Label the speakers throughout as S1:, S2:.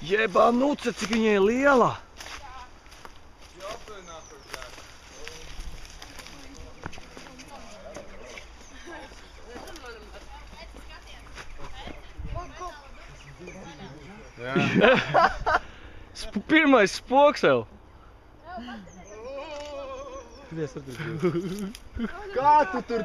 S1: Jebā nuce, cik viņai liela! Pirmais spoks vēl!
S2: Kā tu tur?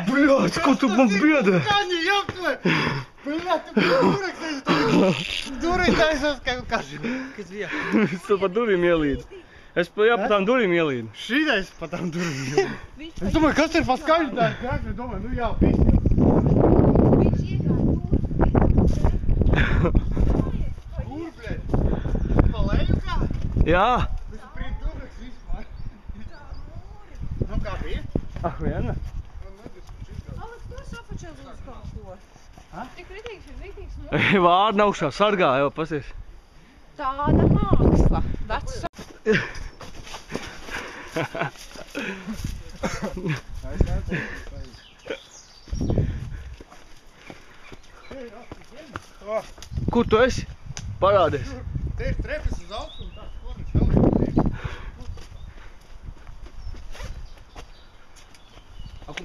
S1: Блядь, ko tu man biedē?
S2: Kaņi, jāptve! Блядь, tu durek, durek taisās, kā kaži. Kas bija?
S1: Es to pa durvīm ielīdu. Es pa tām durvīm ielīdu.
S2: Šīdais pa tām durvīm ielīdu. Es domāju, kas ir pa skaļu tā krākļu, domāju, nu jā, pisi.
S3: Viņš iegāja
S2: Kur, blēd? Pa leju kā?
S1: Jā.
S2: Visu prīt dureks vispār. Nu kā bija?
S1: Ah, viena?
S3: Aleks, tu esi apačēlis uz kaut ko. Tik ritīgs ir ritīgs no...
S1: Vārna augšā, sargā jau, pasies.
S3: Tāda māksla. Vecs
S1: Kur tu esi? Parādies.
S2: Te ir trepes uz augstu un tās kornis vēl ir.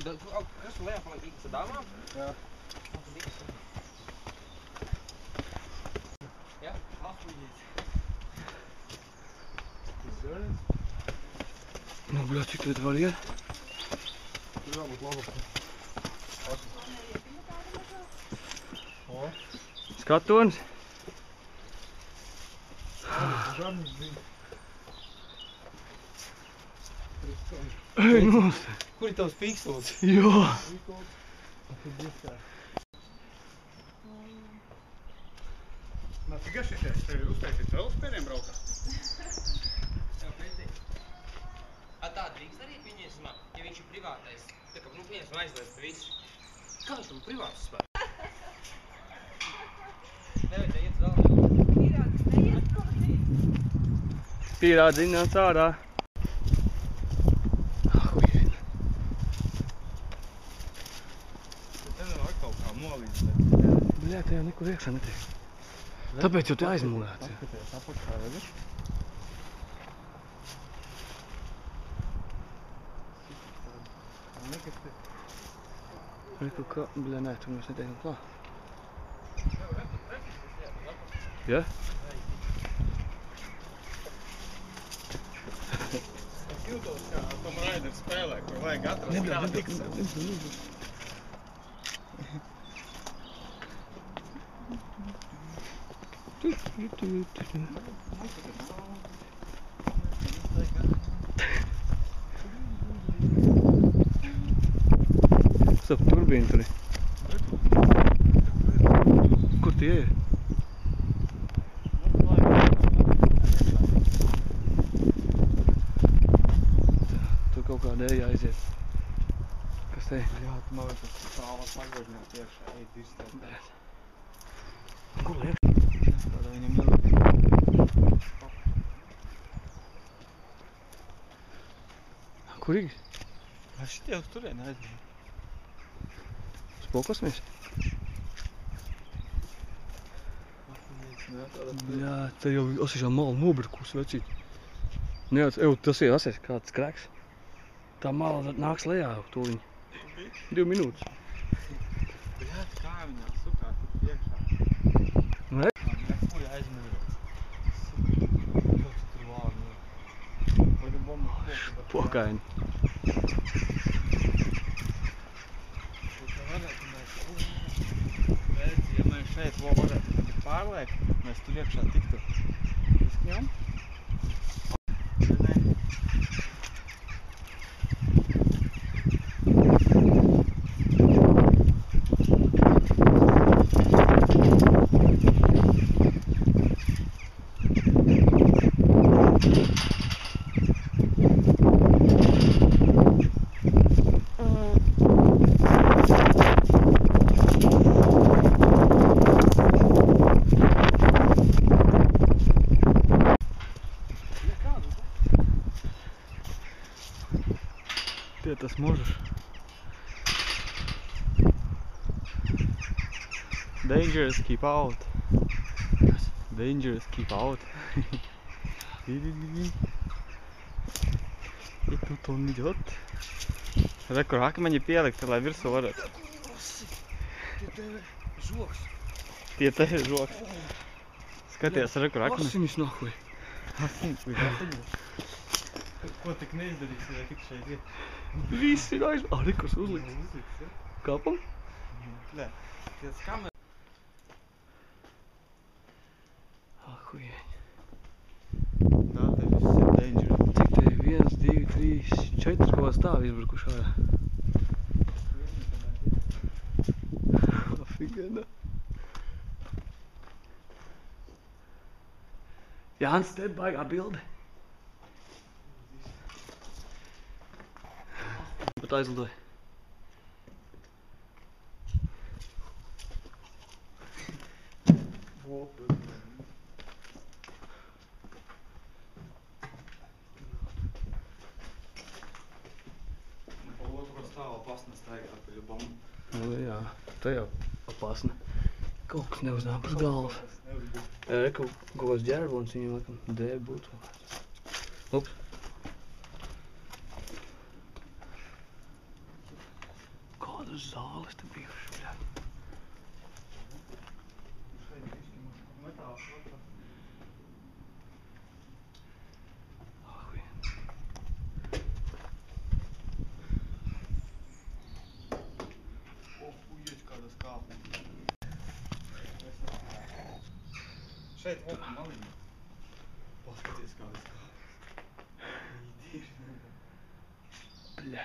S4: Kas tu lejā paliek īksa dāmām?
S2: Jā.
S4: Jā, apviļies.
S1: Nu, bļā, cik tu var iet?
S2: Tur jābūt labāk.
S1: Skatonis.
S2: Žarnis bija.
S1: Ej, nost.
S4: Kur ir tavs pikselis?
S1: Jā.
S2: Tikai šities, tev ir uztaisīts velospēdiem braukā?
S4: Jā, pretīgi. Tā drīkst arī pieņemsimā, ja viņš ir privātais. Tā kā, nu, pieņemsim aizliest visu. Kā tu privātus spēr? Nevajadzēja iet vēl.
S3: Pīrāds neiet kaut cīt.
S1: Pīrāds zināts ārā. Bļā, te jau nekur iekšā netiek. Tāpēc jau te aizmūrēts.
S2: Paskaties, apakšā, redzi? Nekas te.
S1: Reku kā, bļā, nē, tu mēs netiekam klāt. Ja?
S2: Es jūtos kā Tom Raider spēlē, kur vajag atrast kā pikseli.
S1: Stop, turbīna tur ir. Kur tie ir? Tur kaut kāda eja aiziet. Kas te ir?
S2: Jā, tu man vajag tas stāvā pagodņāt iekšā, eit izstāt.
S1: Kur liek?
S2: Tādā viņam jau...
S1: Kur ir?
S2: Šitie uz turien aizmēr.
S1: Spokosimies? Jā, te jau asišā mala nobirkus, vecīt. Nē, tas ir asies kāds krēks. Tā mala nāks lejā tūliņ. 2 minūtes.
S2: Jā, kā viņā sukā tur iekšā.
S1: Ne?
S2: Kur aizmēr. Kaut tur vārni. Vai tu bombu
S1: Pokaini.
S2: Ja mēs šeit vēl varētu pārliekt, mēs tur iekšā tiktu. Izkņem?
S1: tas mūžus. Dangerous, keep out. Dangerous, keep out. Ja tu to neļot. Re, kur akmeņi pielikti, lai virsū varētu.
S2: Tie tevi žoks.
S1: Tie te ir žoks. Skaties, re, kur akmeņi.
S2: Asinis nahuj.
S1: Asinis, asinis. Ko tik neizdarīsi, vai tik šeit ir?
S2: Viss ir aiz... Re, kas uzliks.
S1: Uzliks, ja?
S2: Kāpam?
S1: Bļā, ties kameras.
S2: Ahujieņ.
S1: Tā, te viss ir dangerous.
S2: Cik te ir? 1, 2, 3, 4 kaut kā stāvi izbrukuši ārā. Afigana. Jānis, te baigā bilde. Bet aizlidoja.
S1: По otru stāvu opasna staigāt по-любому.
S2: Nu jā, te jau opasna. Kaut kas neuznāk uz galvas. Jā, kaut kāds ģērbons viņam laikam dēļ būtu. Ups. Kādas zāles te bijušas, bļā.
S1: Šeit voku maliņi. Paskaties, kādas kāpes.
S2: Bļā.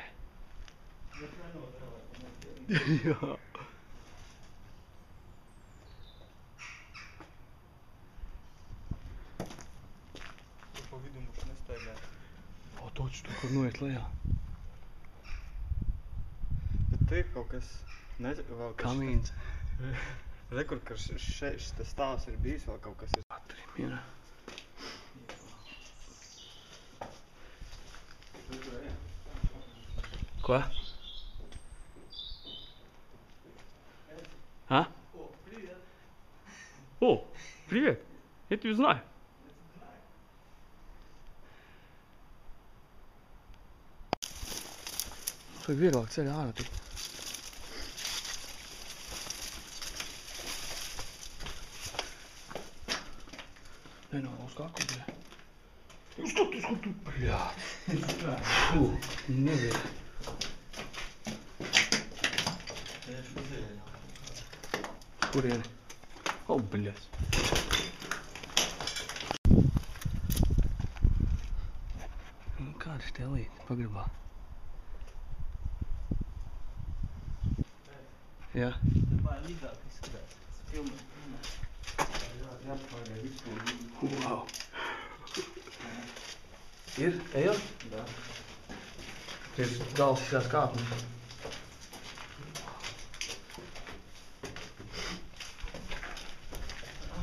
S1: Jā.
S2: Jā.
S1: Tur pa vidu mums nestaigāt.
S2: O, toči tur, kur noiet lejā.
S1: Bet te ir kaut kas... vēl kas...
S2: Kamīns.
S1: Rekur, ka šis stāvs ir bijis, vēl kaut kas ir.
S2: Patri, mierā. Ko? А?
S1: О, привет.
S2: О, привет. Я тебя знаю. Vajag vieglāk ceļā ārā tik. Nenāk uz kaklu, bļā. Skaties, kur tu, bļā. Fū, neviet. Kurieni? O, bļas. Kāda štelīte pagrabā? Jā.
S1: Līdāk izskatās. Jāpagaid visu.
S2: Wow. Ir? Ejot?
S1: Da.
S2: Ir gals izsās kāpnes.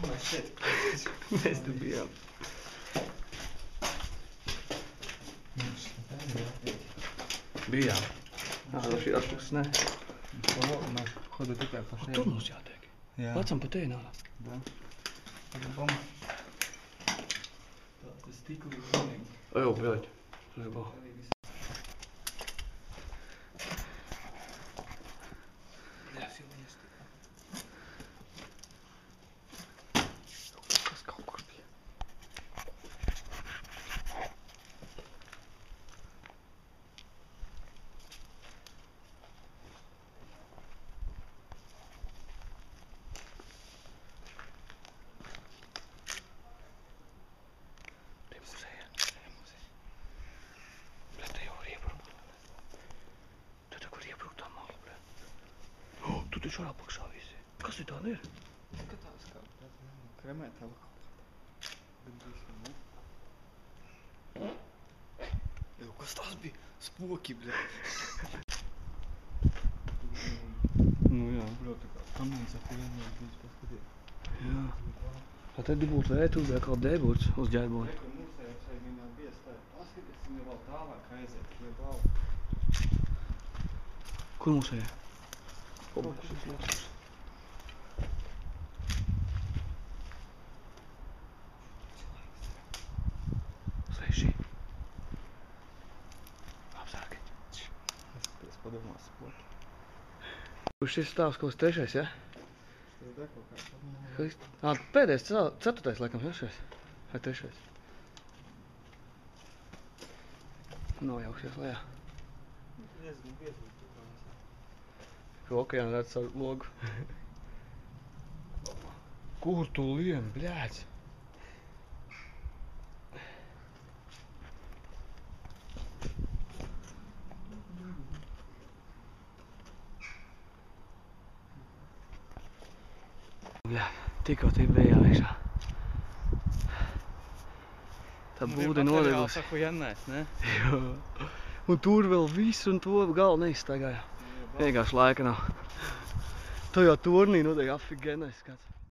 S1: Mēs šeit.
S2: Mēs te bijām. Bijām. No šīs puses ne.
S1: Mēs hodu tikai pa šeit.
S2: Tur mums jātiek.
S1: Jā.
S2: Lecam pa te nārā.
S1: Da. По-любому. Tas tik līdzīgs.
S2: Ej, bļaļ. Zibā. Kas kaut kur bija? Tu taču var apakšā visi. Kas ir tāda ir?
S1: Skatās kā kremēt helikopteri. Gandrīz, ne? Jau, kas tas bija? Spoki, bļa.
S2: Nu jā.
S1: Bļa, tā kā kamēns ar vienīgi bijis paskatīt.
S2: Jā. Tā te būtu vērtu, bija kaut debūts uz ģērboni.
S1: Rekur mūsējā šeit viņā bija stāja. Paskaties, viņa vēl tālāk aiziet, viņa vēl. Kur mums ir? Šis lietus. Sveši. Apsargi.
S2: Es padomās, ko.
S1: Šis stāvs kaut kas trešais, ja?
S2: Tas da kaut kā.
S1: Pēdējais, ceturtais, laikam, trešais. Vai trešais? Nojauksies lejā.
S2: Nezinu, piezīt.
S1: Ka okeāna redz savu logu. Kur tu lien, bļāc? Bļā, tikko tī bija iekšā. Tā būdi nodegusi.
S2: Saku Jannē, ne?
S1: Jā. Un tur vēl viss, un to galvu neizstaigāja. Vienkārši laika nav. Tajā turnī notiek afigenais skats.